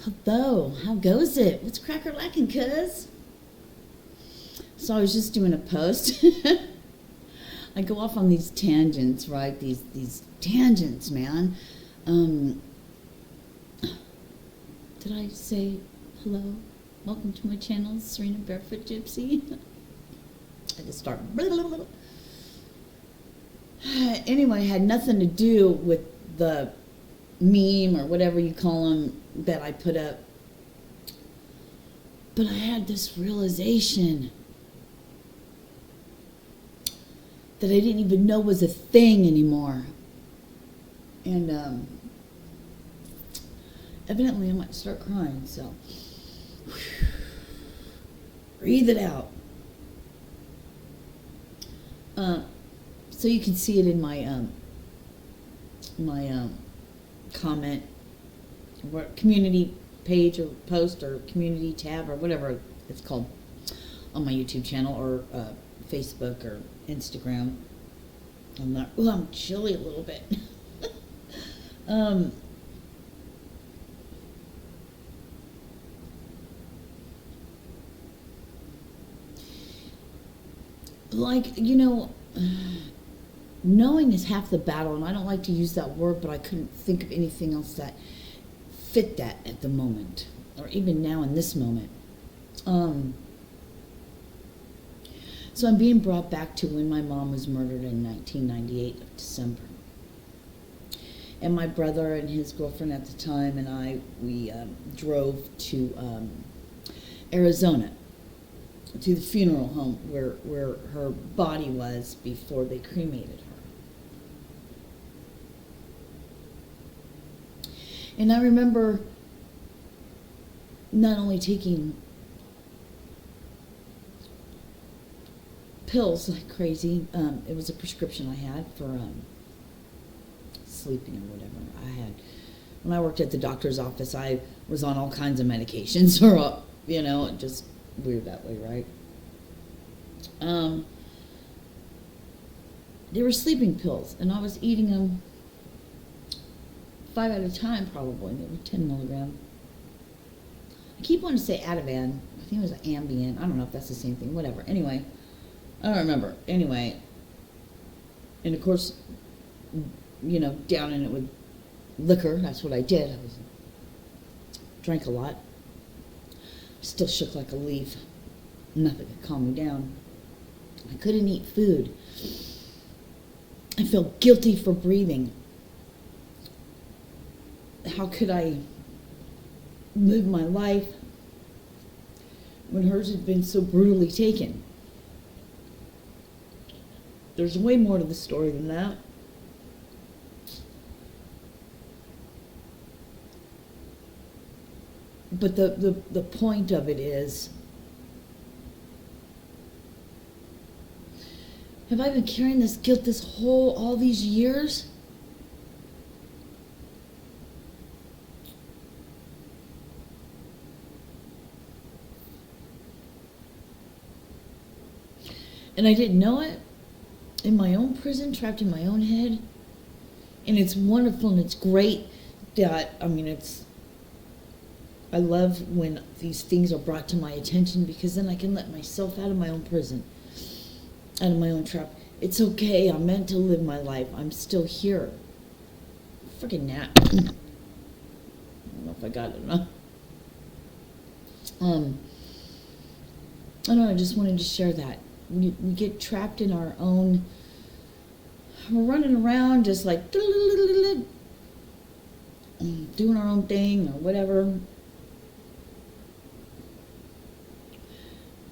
Hello, how goes it? What's cracker lacking, cuz? So I was just doing a post. I go off on these tangents, right? These tangents, man. Did I say hello? Welcome to my channel, Sirena Barefoot Gypsy. I just start. Anyway, it had nothing to do with the meme or whatever you call them that I put up. But I had this realization that I didn't even know was a thing anymore. And evidently I might start crying, so breathe it out. So you can see it in my comment, community page or post or community tab or whatever it's called on my YouTube channel or Facebook or Instagram. I'm chilly a little bit. Like, you know, knowing is half the battle, and I don't like to use that word, but I couldn't think of anything else that fit that at the moment, or even now in this moment. So I'm being brought back to when my mom was murdered in 1998 of December. And my brother and his girlfriend at the time and we drove to Arizona, to the funeral home where her body was before they cremated her. And I remember not only taking pills like crazy, it was a prescription I had for sleeping or whatever. When I worked at the doctor's office, I was on all kinds of medications, or, you know, just weird that way, right? They were sleeping pills, and I was eating them 5 at a time, probably. They were 10 milligram. I keep wanting to say Ativan. I think it was Ambien. I don't know if that's the same thing. Whatever. Anyway, I don't remember. Anyway, and of course, you know, down in it with liquor. That's what I did. Drank a lot. Still shook like a leaf. Nothing could calm me down. I couldn't eat food. I felt guilty for breathing. How could I live my life when hers had been so brutally taken? There's way more to the story than that. But the point of it is, have I been carrying this guilt all these years? And I didn't know it, in my own prison, trapped in my own head. And it's wonderful and it's great that, I love when these things are brought to my attention, because then I can let myself out of my own prison, out of my own trap. It's okay, I'm meant to live my life. I'm still here. Freaking nap. I don't know if I got it or not. I don't know, I just wanted to share that. We get trapped in our own, we're running around just like doing our own thing or whatever.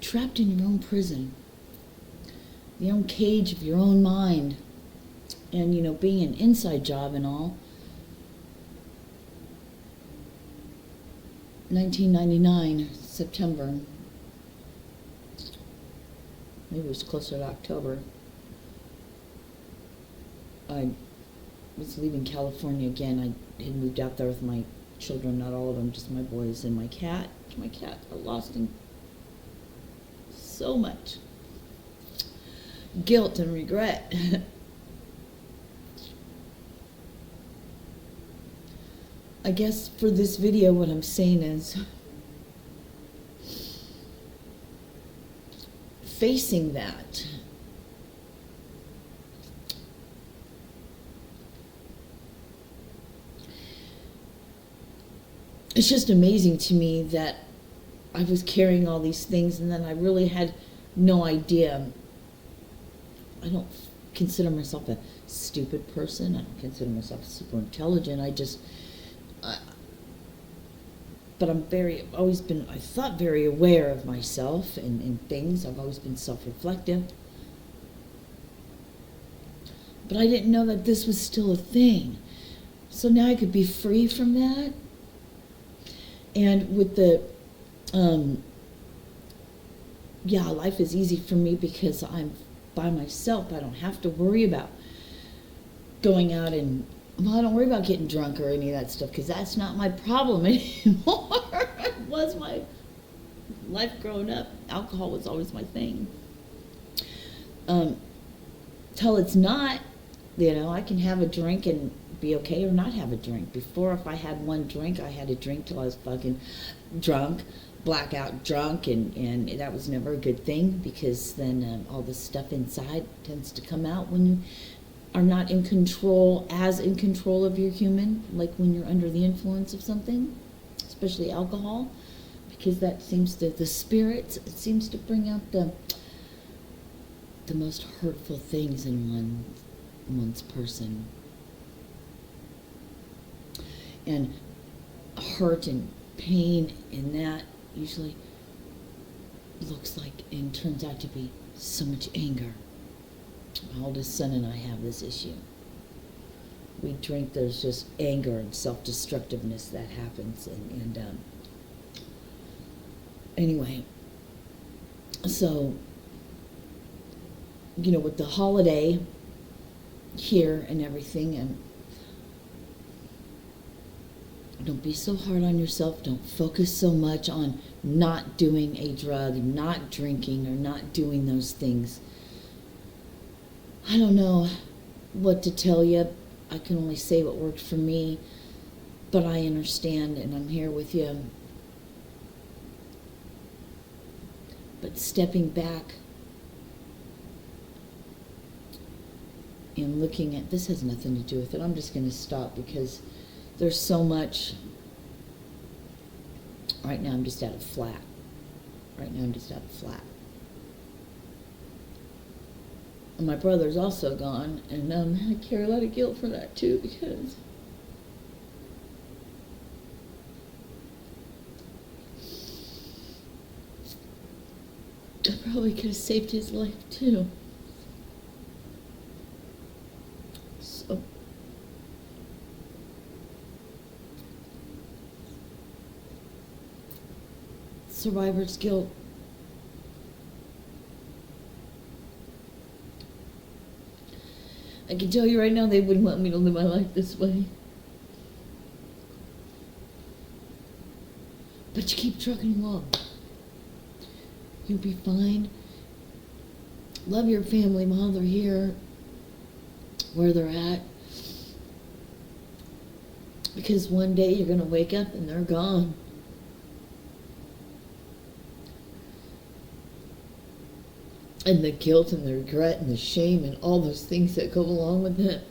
Trapped in your own prison, your own cage of your own mind. And, you know, being an inside job and all. 1999, September. Maybe it was closer to October. I was leaving California again. I had moved out there with my children, not all of them, just my boys and my cat. My cat, I lost him. So much guilt and regret. I guess for this video, what I'm saying is facing that. It's just amazing to me that I was carrying all these things and then I really had no idea. I don't consider myself a stupid person. I don't consider myself super intelligent. But I've always been, I thought, very aware of myself and things. I've always been self-reflective. But I didn't know that this was still a thing. So now I could be free from that. And with the, life is easy for me because I'm by myself. I don't have to worry about going out and, I don't worry about getting drunk or any of that stuff because that's not my problem anymore. It was my life growing up. Alcohol was always my thing. Till it's not, I can have a drink and be okay or not have a drink. Before, if I had one drink, I had a drink till I was fucking drunk, blackout drunk, and that was never a good thing because then all the stuff inside tends to come out when you are not in control of your human, like when you're under the influence of something, especially alcohol, because that seems to, the spirits, it seems to bring out the most hurtful things in one's person. And hurt and pain in that usually looks like and turns out to be so much anger. My oldest son and I have this issue. We drink, there's just anger and self-destructiveness that happens. And anyway, so, with the holiday here and everything, and don't be so hard on yourself. Don't focus so much on not doing a drug, not drinking, or not doing those things. I don't know what to tell you. I can only say what worked for me, but I understand and I'm here with you. But stepping back and looking at, this has nothing to do with it. I'm just going to stop because there's so much. Right now I'm just at a flat. And my brother's also gone, and I carry a lot of guilt for that too, because I probably could have saved his life too. So survivor's guilt. I can tell you right now, they wouldn't want me to live my life this way. But you keep trucking along. You'll be fine. Love your family while they're here, where they're at. Because one day you're going to wake up and they're gone. And the guilt and the regret and the shame and all those things that go along with it.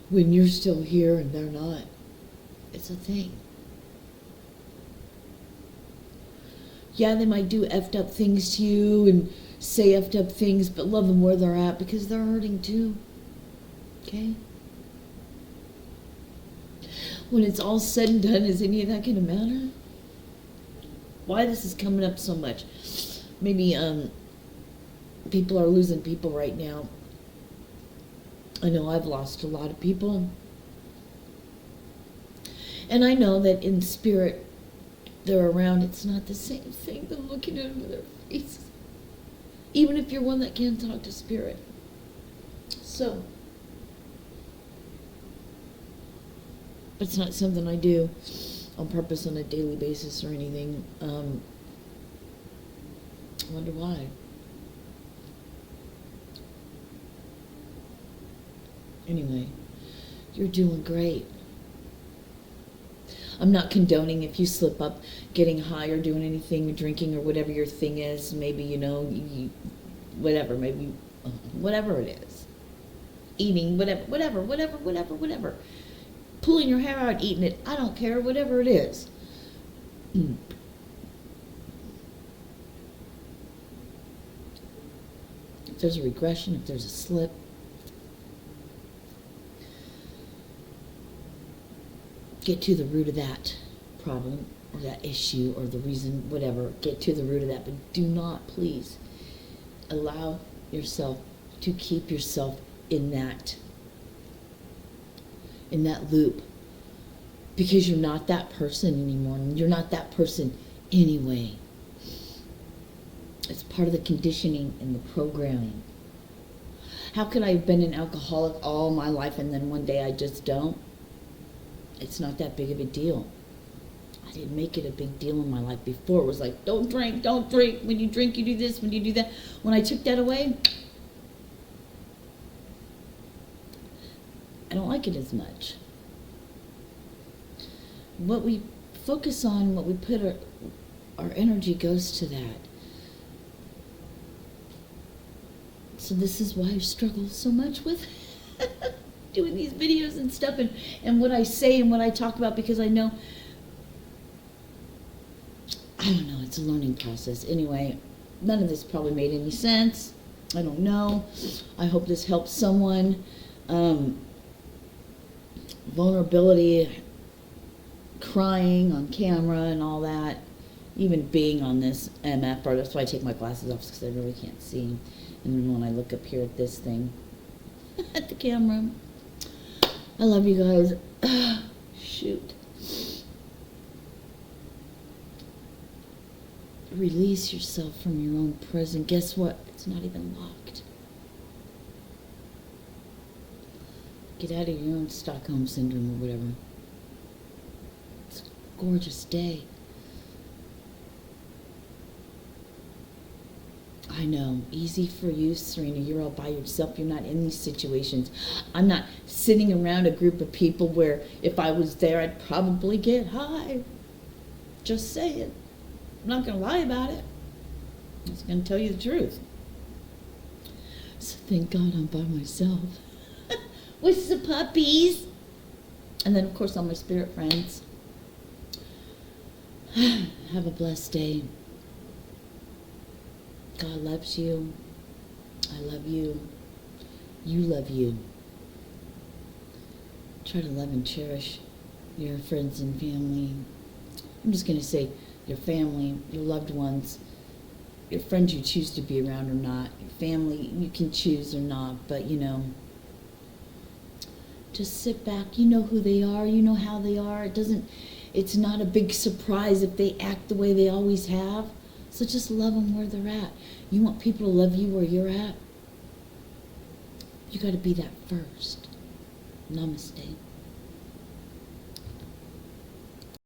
When you're still here and they're not, it's a thing. Yeah, they might do effed up things to you and say effed up things, but love them where they're at because they're hurting too. Okay? When it's all said and done, is any of that going to matter? Why this is coming up so much? Maybe people are losing people right now. I know I've lost a lot of people. And I know that in spirit, they're around. It's not the same thing than looking at them in their faces. Even if you're one that can talk to spirit. So, but it's not something I do on purpose on a daily basis or anything. I wonder why. Anyway, you're doing great. I'm not condoning if you slip up getting high or doing anything, or drinking or whatever your thing is. Maybe, whatever, maybe, whatever it is. Eating, whatever. Pulling your hair out, eating it, I don't care, whatever it is. If there's a regression, if there's a slip, get to the root of that problem or that issue or the reason, whatever. Get to the root of that. But do not, please, allow yourself to keep yourself in that loop, because you're not that person anymore. You're not that person anyway. It's part of the conditioning and the programming. How could I have been an alcoholic all my life and then one day I just don't? It's not that big of a deal. I didn't make it a big deal in my life before. It was like, don't drink. When you drink, you do this. When you do that. When I took that away, I don't like it as much. What we focus on, what we put our energy goes to that. So this is why I struggle so much with doing these videos and stuff, and what I say and what I talk about, because I know, I don't know, it's a learning process. Anyway, none of this probably made any sense. I don't know. I hope this helps someone. Vulnerability, crying on camera and all that, even being on this MF, or that's why I take my glasses off, because I really can't see. And then when I look up here at this thing, at the camera, I love you guys. Shoot. Release yourself from your own prison. Guess what? It's not even locked. Get out of your own Stockholm Syndrome or whatever. It's a gorgeous day. I know, easy for you, Serena. You're all by yourself. You're not in these situations. I'm not sitting around a group of people where if I was there, I'd probably get high. Just saying. I'm not going to lie about it. I'm just going to tell you the truth. So thank God I'm by myself. With the puppies. And then, of course, all my spirit friends. Have a blessed day. God loves you. I love you. You love you. Try to love and cherish your friends and family. I'm just going to say your family, your loved ones, your friends you choose to be around or not. Your family, you can choose or not, but just sit back. You know who they are. You know how they are. It's not a big surprise if they act the way they always have. So just love them where they're at. You want people to love you where you're at? You got to be that first. Namaste.